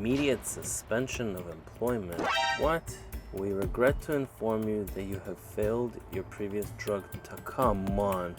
Immediate suspension of employment. What? We regret to inform you that you have failed your previous drug test. Come on.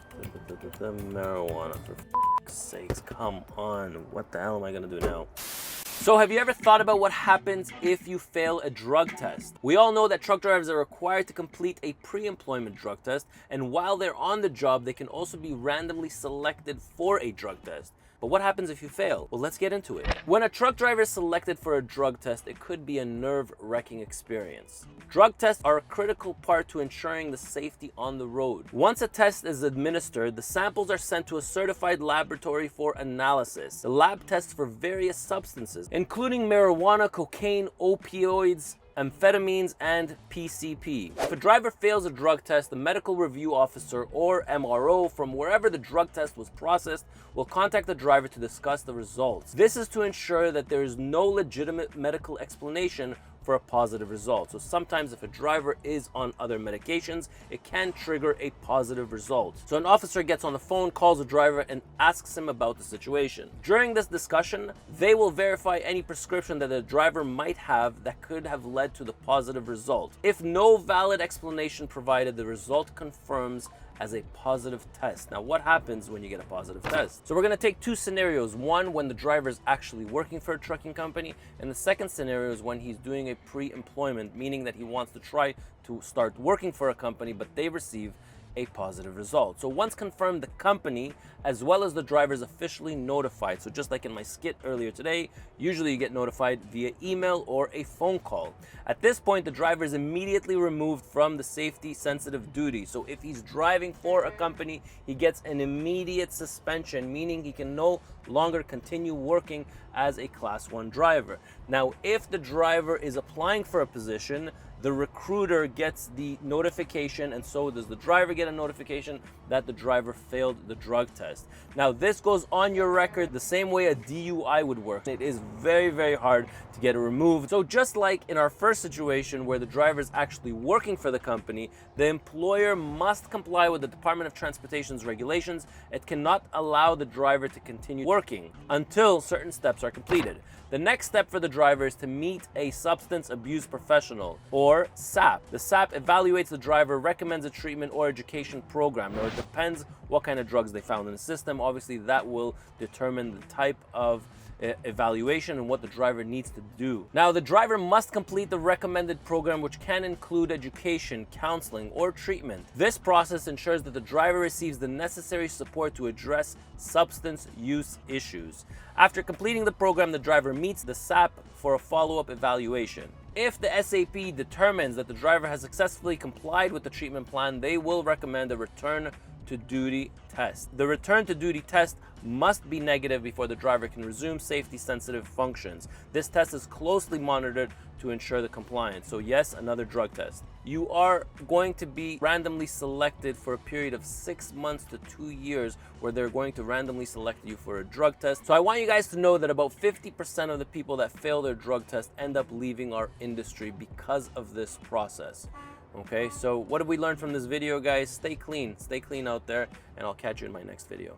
The marijuana, for f***'s sakes. Come on. What the hell am I gonna do now? So have you ever thought about what happens if you fail a drug test? We all know that truck drivers are required to complete a pre-employment drug test, and while they're on the job, they can also be randomly selected for a drug test. But what happens if you fail? Well, let's get into it. When a truck driver is selected for a drug test, it could be a nerve-wracking experience. Drug tests are a critical part to ensuring the safety on the road. Once a test is administered, the samples are sent to a certified laboratory for analysis. The lab tests for various substances, including marijuana, cocaine, opioids, amphetamines, and PCP. If a driver fails a drug test, the medical review officer or MRO from wherever the drug test was processed will contact the driver to discuss the results. This is to ensure that there is no legitimate medical explanation for a positive result. So sometimes if a driver is on other medications, it can trigger a positive result. So an officer gets on the phone, calls the driver, and asks him about the situation. During this discussion, they will verify any prescription that the driver might have that could have led to the positive result. If no valid explanation provided, the result confirms as a positive test. Now, what happens when you get a positive test? So we're gonna take two scenarios. One, when the driver is actually working for a trucking company, and the second scenario is when he's doing a pre-employment, meaning that he wants to try to start working for a company, but they receive a positive result. So once confirmed, the company as well as the driver is officially notified. So just like in my skit earlier today, usually you get notified via email or a phone call. At this point, the driver is immediately removed from the safety sensitive duty. So if he's driving for a company, he gets an immediate suspension, meaning he can no longer continue working as a class 1 driver. Now, if the driver is applying for a position, the recruiter gets the notification, and so does the driver get a notification that the driver failed the drug test. Now, this goes on your record the same way a DUI would work. It is very, very hard to get it removed. So just like in our first situation where the driver is actually working for the company, the employer must comply with the Department of Transportation's regulations. It cannot allow the driver to continue working until certain steps are completed. The next step for the driver is to meet a substance abuse professional, or SAP. The SAP evaluates the driver, recommends a treatment or education program. Now, it depends what kind of drugs they found in the system. Obviously, that will determine the type of evaluation and what the driver needs to do. Now, the driver must complete the recommended program, which can include education, counseling, or treatment. This process ensures that the driver receives the necessary support to address substance use issues. After completing the program, the driver meets the SAP for a follow-up evaluation. If the SAP determines that the driver has successfully complied with the treatment plan, they will recommend a return to duty test. The return to duty test must be negative before the driver can resume safety sensitive functions. This test is closely monitored to ensure the compliance. So yes, another drug test. You are going to be randomly selected for a period of 6 months to 2 years, where they're going to randomly select you for a drug test. So I want you guys to know that about 50% of the people that fail their drug test end up leaving our industry because of this process. Okay, so what did we learn from this video, guys? Stay clean out there, and I'll catch you in my next video.